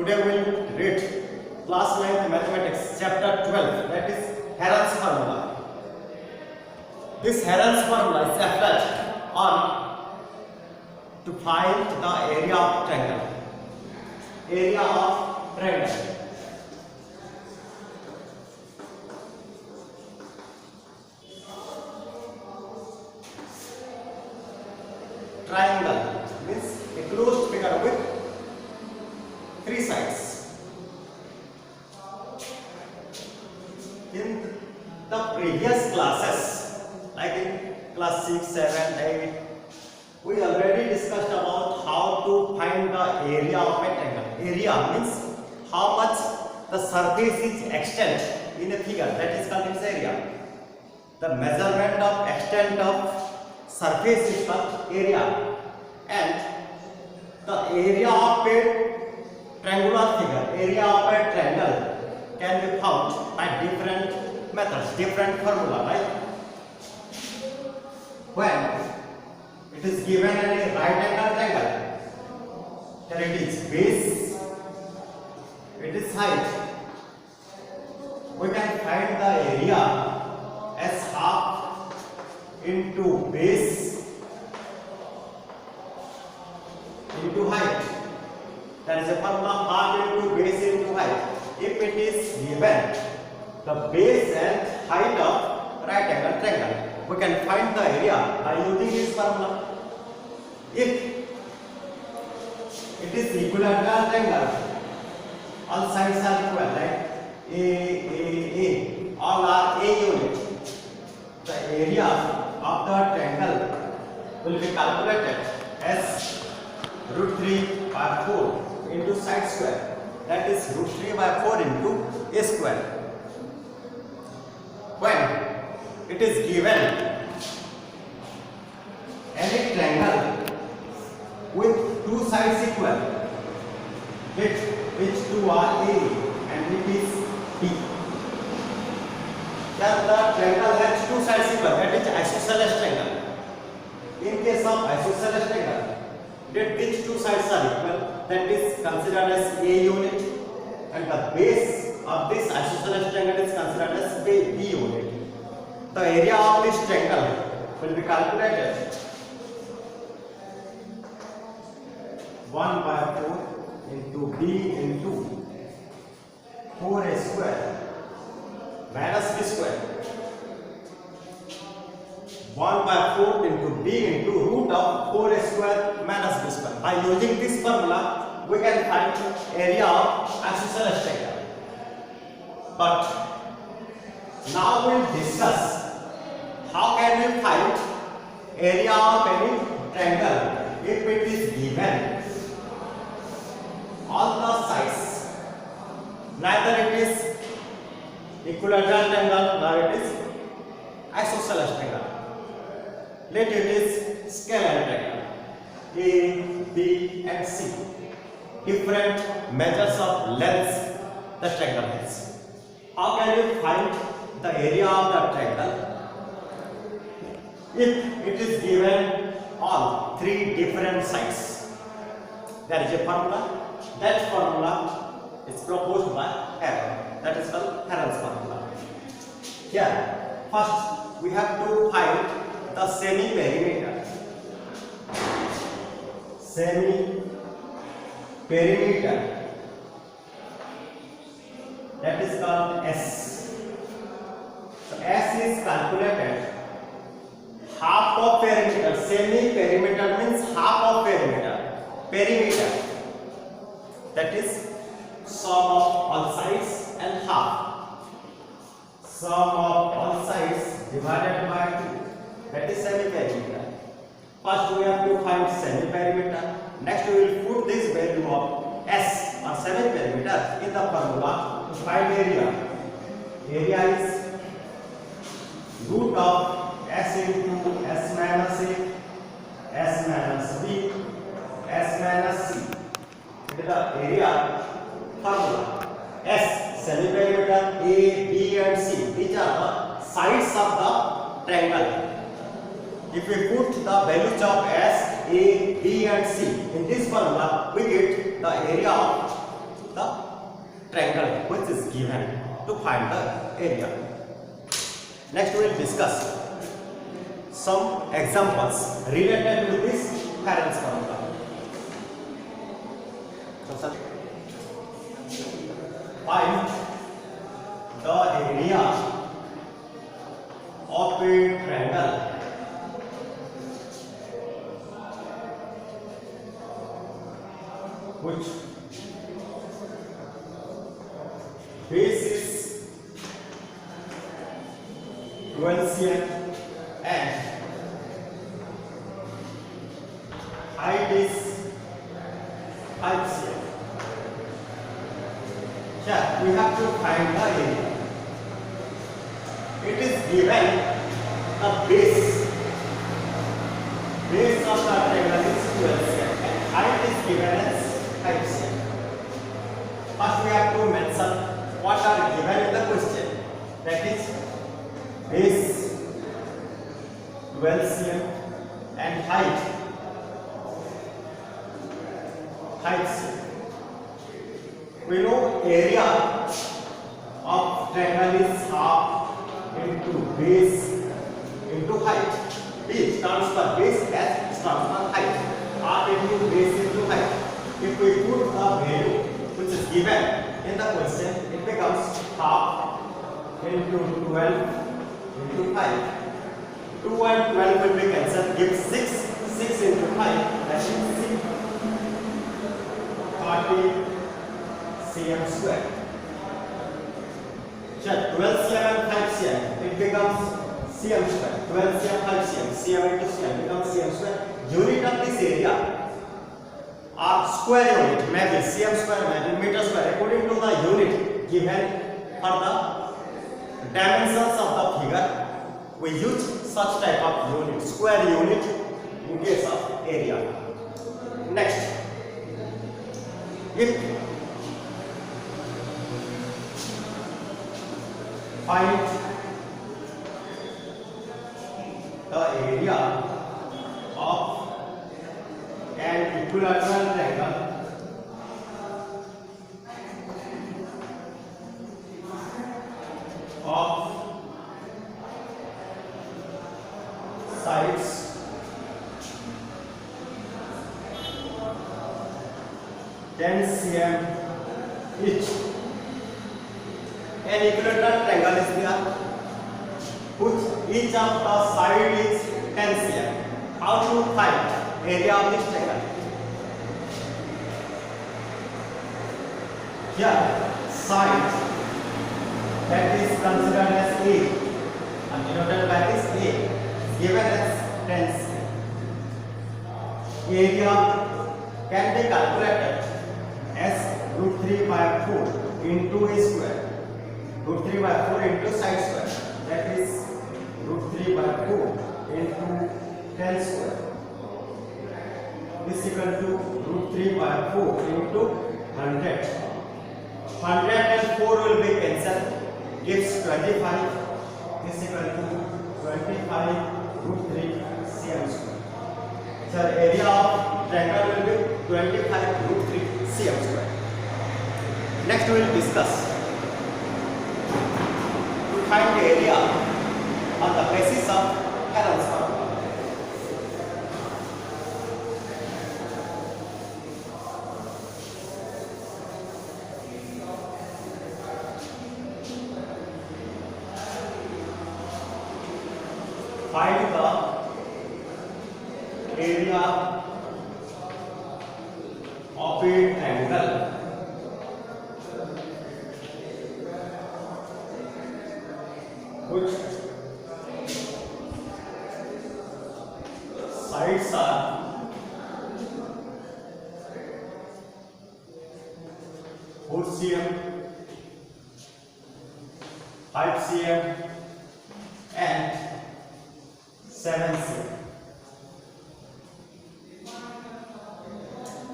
Today we will read class 9th mathematics chapter 12, that is Heron's formula. This Heron's formula is applied on to find the area of triangle. Area of triangle. Triangle means a closed figure with three sides. In the previous classes, like in class 6, 7, 8, we already discussed about how to find the area of a triangle. Area means how much the surface is extent in a figure, that is called its area. The measurement of extent of surface is called area, and the area of a triangular figure, area of a triangle can be found by different methods, different formula, right? When it is given a right angle triangle, then it is base, it is height. We can find the area as half into base into height. That is a formula, half into base into height. If it is given the base and height of right angle triangle, we can find the area by using this formula. If it is equilateral triangle, all sides are equal, right? A, all are A unit. The area of the triangle will be calculated as root 3 by 4 into side square. That is root 3 by 4 into a square. When it is given any triangle with two sides equal, which two are A and it is B, then the triangle has two sides equal, that is isosceles triangle. In case of isosceles triangle, that which two sides are equal, that is considered as A unit, and the base of this isosceles triangle is considered as B unit. The area of this triangle will be calculated 1 by 4 into B into 4A square minus B square. 1 by 4 into B into root of 4A square minus B square. By using this formula, we can find area of isosceles triangle. But now we will discuss how can we find area of any triangle if it is given all the sides. Neither it is equilateral triangle nor it is isosceles triangle. Let it is scalar triangle. A, B and C. Different measures of lengths the triangle has. How can you find the area of the triangle? If it is given all three different sides, there is a formula. That formula is proposed by Heron. That is called Heron's formula. Here, first we have to find the semi-perimeter. Semi-perimeter, that is called S. So S is calculated half of perimeter. Semi-perimeter means half of perimeter. Perimeter, that is sum of all sides and half. Sum of all sides divided by 2. That is semi-perimeter. First we have to find semi-perimeter. Next we will put this value of S or semi-perimeter in the formula to find area. Area is root of S into S minus A, S minus B, S minus C. It is the area formula. S, semi-perimeter, A, B and C. These are the sides of the triangle. If we put the values of S, A, B and C in this formula, we get the area of the find the area. Next we will discuss some examples related to this Heron's formula. So, find the area of a triangle which base is 12 cm and height is 5 cm. Here we have to find the area. It is given the base of the triangle is 12 cm and height is given as 5 cm. First we have to mention what are given in the question. That is base 12 cm and height 5 cm. We know area of triangle is half into base into height. B stands for base, S stands for height. Half into base into height. If we put a value which is given in the question, it becomes half into 12 into 5. 2 and 12 will be cancelled, give 6. 6 into 5, that is 40 cm square. So 12 cm and 5 cm, it becomes cm square. 12 cm, 5 cm, cm into cm becomes cm square. Unit of this area are square unit, maybe cm square, maybe meter square, according to the unit given for the dimensions of the figure. We use such type of unit, square unit, in case of area. Next, if find the area of an equilateral triangle of sides 10 cm each. An equilateral triangle is there which each of the side is 10 cm. How to find area of this triangle? Here side that is considered as A and denoted by this A given as 10 cm. Area can be calculated as √3 by 4 into a square. √3 by 4 into side square, that is √3 by 4 into 10 square is equal to √3 by 4 into 100. 100 and 4 will be cancelled, gives 25 is equal to 25 √3 cm square. So area of triangle will be 25 √3 cm square. Next we will discuss find the area on the basis of Heron's formula. Find the area of a triangle which sides are 4 cm, 5 cm and 7 cm.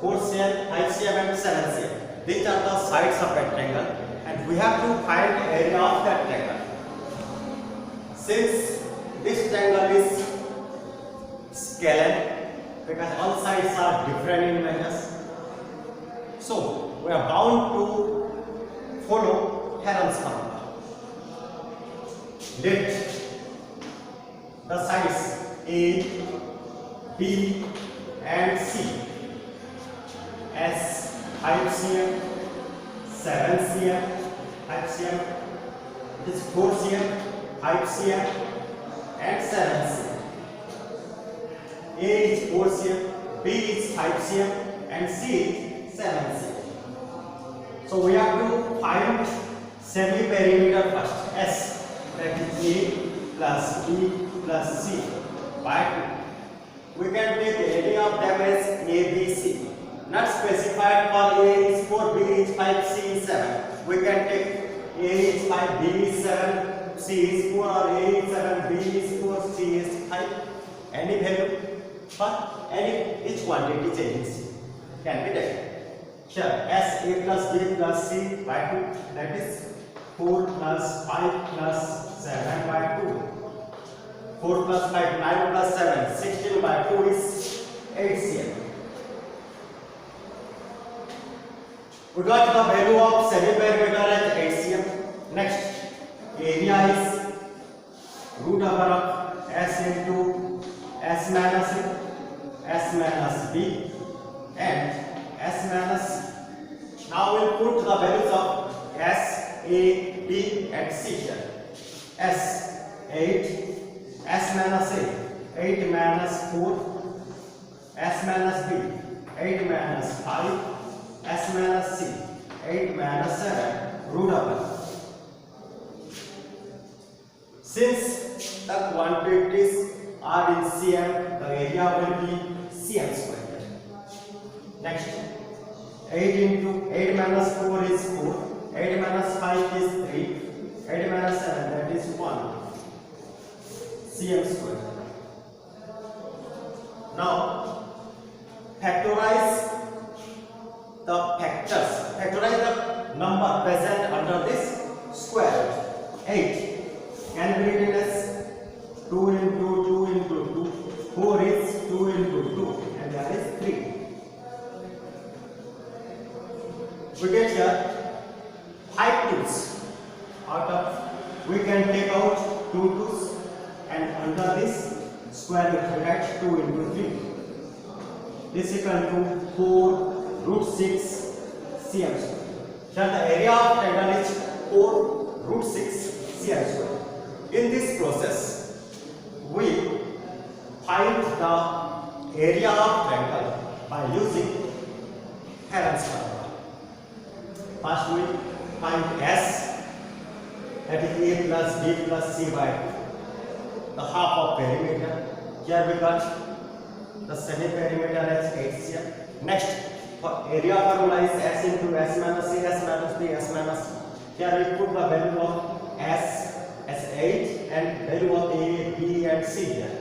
4 cm, 5 cm and 7 cm. These are the sides of that triangle and we have to find the area of that triangle. Since this triangle is scalar because all sides are different in measures, so we are bound to follow Heron's formula. let the sides A, B and C as 5 cm, 7 cm, 5 cm, it is 4 cm, 5 cm and 7 cm. A is 4 cm, B is 5 cm and C is 7 cm. So we have to find semi-perimeter first. S, that is A plus B plus C by 2. We can take any of them as A, B, C. Not specified for A is 4, B is 5, C is 7. We can take A is 5, B is 7, C is 4, or A is 7, B is 4, C is 5. Any value for any each quantity changes can be taken. Here S A plus B plus C by 2, that is 4 plus 5 plus 7 by 2. 4 plus 5, 9 plus 7, 16 by 2 is 8 cm. We got the value of semi-perimeter as 8 cm. Next, area is root over of S into S minus B and S minus. Now we'll put the values of S, A, B and C here. S 8, S minus A 8 minus 4, S minus B 8 minus 5, S minus C 8 minus 7 root over. Since the quantities are in cm, the area will be cm square. Next, 8 into 8 minus 4 is 4, 8 minus 5 is 3, 8 minus 7 that is 1 cm square. Now, factorize the factors, factorize the number present under this square root. 8 can be written as 2 into 2 into 2, 4 is 2 into 2 and that is 3. We get here 5 twos. Out of, we can take out 2 twos and under this square root we write 2 into 3. This is equal to 4 root 6 cm square. Here the area of triangle is 4 root 6 cm square. In this process, we find the area of triangle by using Heron's formula. First we find S, that is A plus B plus C by 2, the half of perimeter. Here we got the semi-perimeter as 8 cm. Next, for area formula is S into S minus C, S minus B, S minus C. Here we put the value of S as 8 and value of A, B and C here.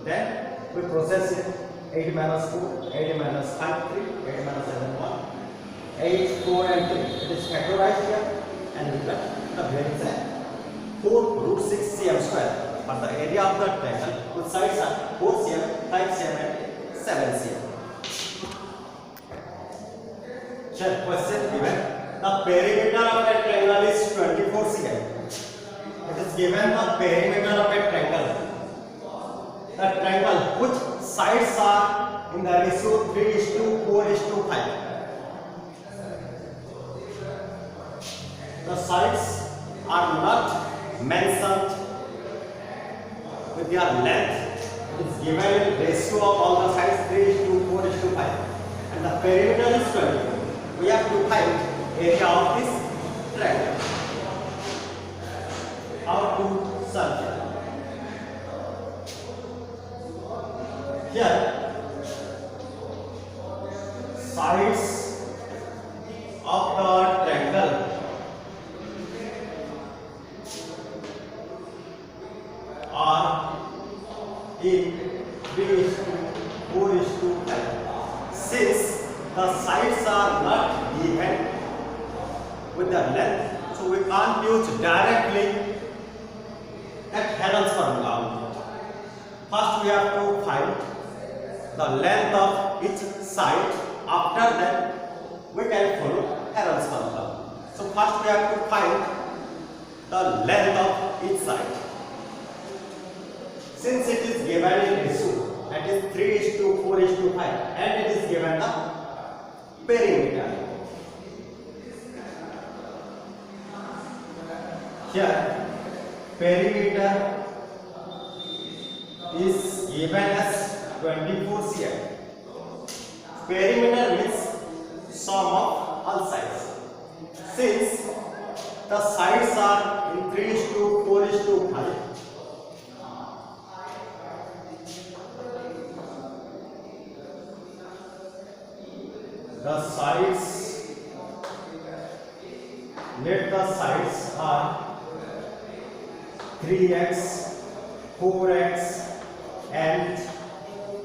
Then we process it. 8 minus 4, 8 minus 5, 3, 8 minus 7, 1, 8, 4 and 3. It is factorized here and we got the values at 4 root 6 cm square. But the area of the triangle, both sides are 4 cm, 5 cm and 7 cm. Here question given. The perimeter of a triangle is 24 cm. It is given the perimeter of a triangle. The triangle, which sides are in the ratio 3:4:5. The sides are not mentioned with their length. It is given in ratio of all the sides 3:4:5 and the perimeter is 24. We have to find area of this triangle. How to solve it? Here, sides of the triangle are in 3:4:5. Since the sides are not given with the length, so we can't use directly at Heron's formula. First we have to find the length of each side. After that we can follow Heron's formula. So first we have to find the length of each side. Since it is given in ratio, that is 3:4:5, and it is given the perimeter. Here, perimeter is given as 24 cm. Perimeter means sum of all sides. Since the sides are in 3:4:5, the sides, let the sides are 3x, 4x and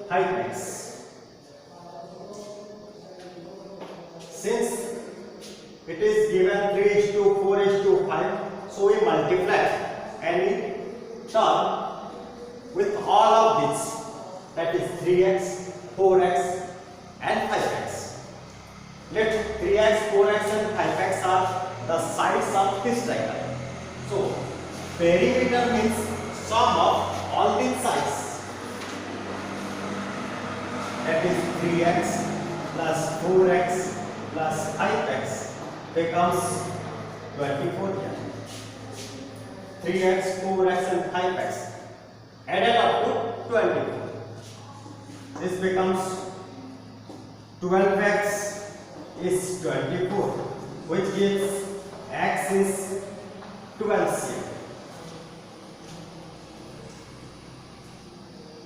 5x. Since it is given 3:4:5, so we multiply any term with all of these, that is 3x, 4x and 5x. Let 3x, 4x and 5x are the sides of this triangle. So perimeter means sum of all these sides, that is 3x plus 4x plus 5x becomes 24 here. 3x, 4x and 5x added up to 24. This becomes 12x is 24, which gives x is 12 cm.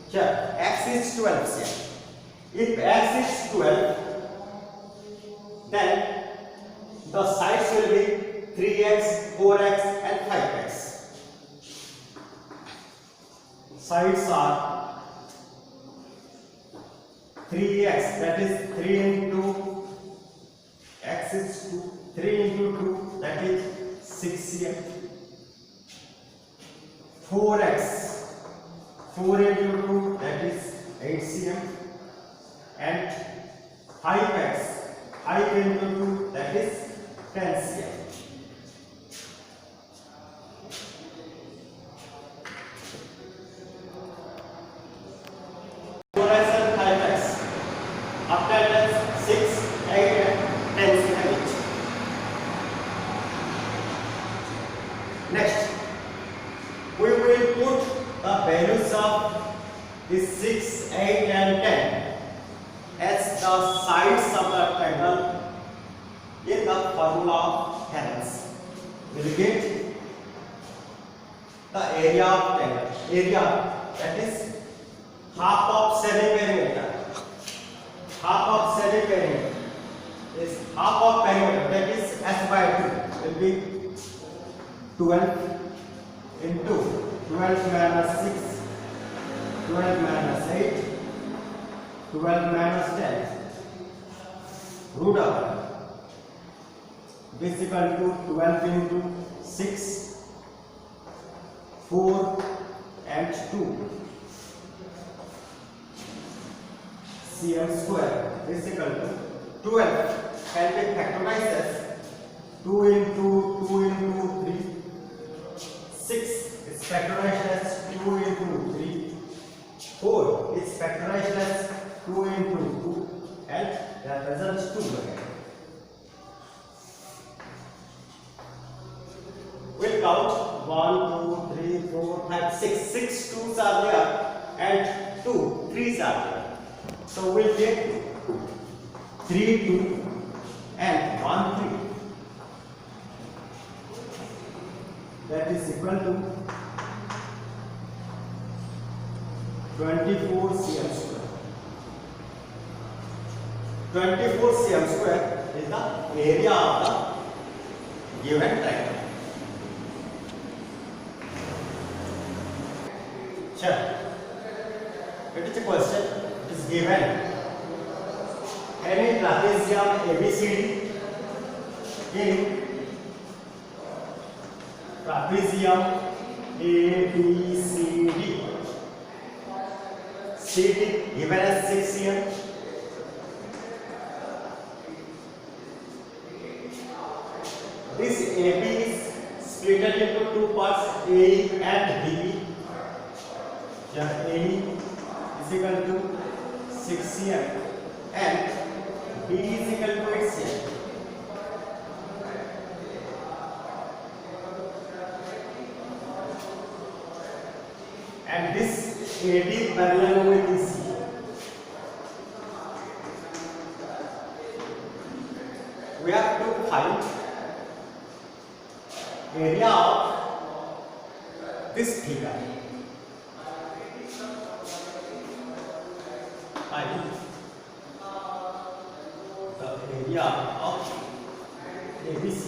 Here x is 12 cm. If x is 12, then the sides will be 3x, 4x and 5x. Sides are 3x, that is 3 into x is 2, 3 into 2, that is 6 cm. 4x, 4 into 2, that is 8 cm. And 5x, 5 into 2, that is 10 cm. After that, 6, 8 and 10 cm each. Next, we will put the values of these 6, 8 and 10 as the sides of the triangle in the formula of Heron's. We will get the area of triangle. Area, that is half of semi-perimeter. Half of semi-perimeter is half of perimeter, that is s by 2 will be 12 into 12 minus 6, 12 minus 8, 12 minus 10, root over, is equal to 12 into 6, 4 and 2 cm square is equal to 12 can be factorized as 2 into 3, 6 is factorized as 2 into 3, 4 is factorized as 2 into 2 and that results 2 again. We'll count 1, 2, 3, 4, 5, 6. 6 2s are there and 2 3s are there. So we'll get 3 2 and 1 3. That is equal to 24 cm square. 24 cm square is the area of the given triangle. Sure. It is a question. It is given any trapezium ABCD in trapezium ABCD. CD given as 6 cm. This AB is split it into two parts, AE and BE. Yeah, AE is equal to 6 cm and BE is equal to 8 cm. And this AD parallel with this. We have to find area of this figure. Find the area of ABC.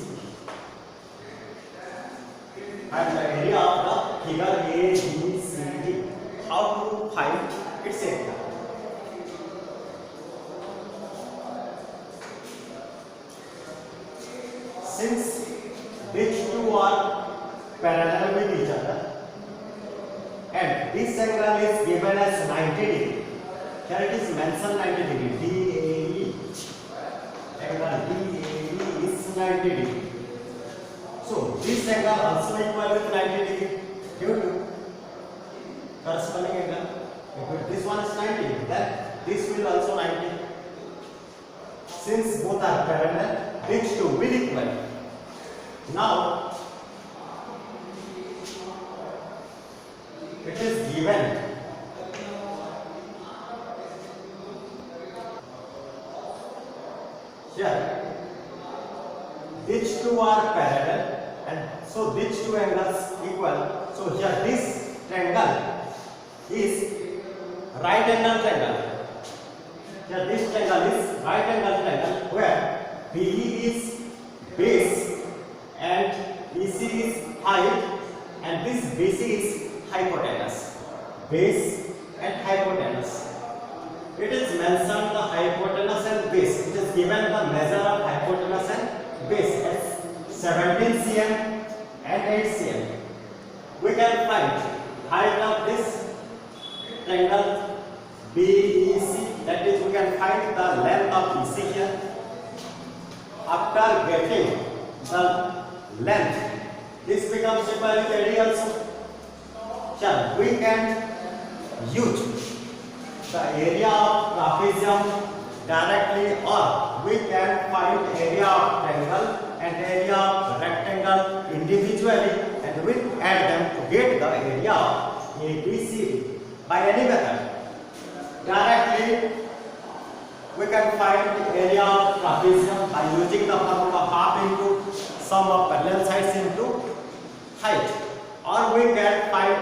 Find the area of the figure ABCD. How to find its area? Since these two are parallel with each other and this angle is given as 90 degree, here it is mentioned 90 degree, DAE, angle DAE is 90 degree. So this angle also equal with 90 degree due to corresponding angle. If this one is 90, then this will also 90. Since both are parallel, these two will equal. Now it is given here these two are parallel and so these two angles equal. So here this triangle is right angle triangle. Here this triangle is right angle triangle where BE is base and BC is height and this BC is hypotenuse. Base and hypotenuse. It is mentioned the hypotenuse and base. It is given the measure of hypotenuse and base as 17 cm and 8 cm. We can find height of this triangle BEC, that is we can find the length of BC here. After getting the length, this becomes equal to AD also. Sure, we can use the area of trapezium directly or we can find area of triangle and area of rectangle individually and we add them to get the area of ABCD by any method. Directly we can find the area of trapezium by using the formula half into sum of parallel sides into height, or we can find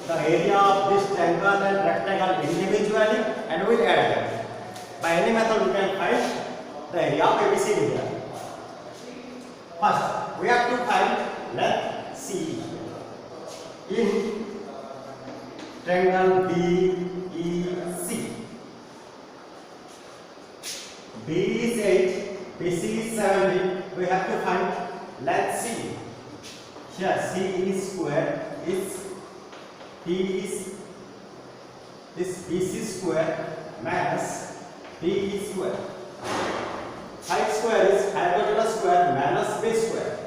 the area of this triangle and rectangle individually and we add them. By any method we can find the area of ABCD here. First we have to find length CE in triangle BEC. B is 8, BC is 17. We have to find length C. Here C is square is P is this BC square minus BE square. Height square is hypotenuse square minus base square.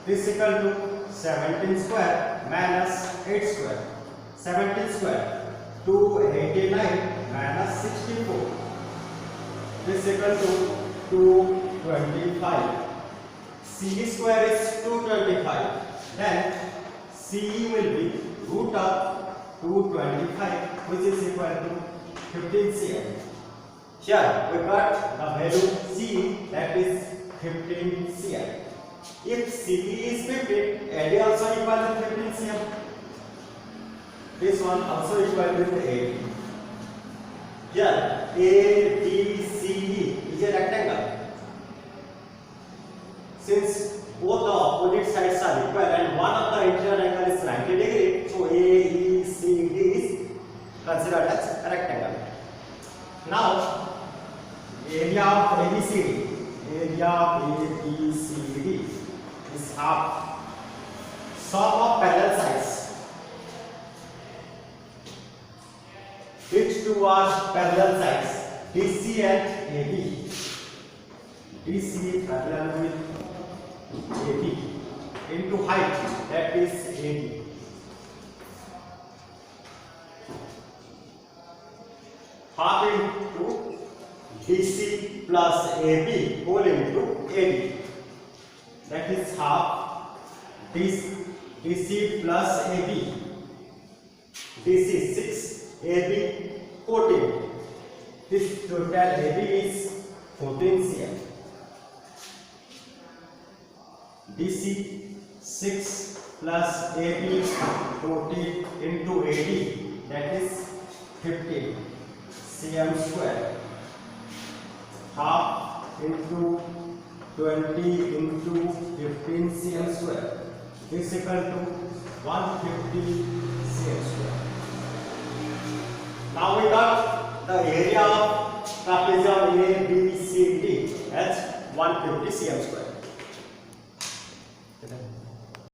This is equal to 17 square minus 8 square. 17 square 289 minus 64. This is equal to 225. CE square is 225. Then CE will be root of 225, which is equal to 15 cm. Here we got the value CE, that is 15 cm. If CE is 15, AD also equal to 15 cm. This one also equal to 8. Here ABCD is a rectangle. Since both the opposite sides are equal and one of the interior angle is 90 degree, so AECD is considered as a rectangle. Now area of ABCD is half sum of parallel sides. Which two are parallel sides? DC and AB. DC parallel with AB into height, that is AD. Half into DC plus AB whole into AD, that is half DC plus AB. DC 6, AB 14. This total AB is 14 cm. DC 6 plus AB 14 into AD, that is 15 cm square. Half into 20 into 15 cm square is equal to 150 cm square. Now we got the area of trapezium ABCD as 150 cm square.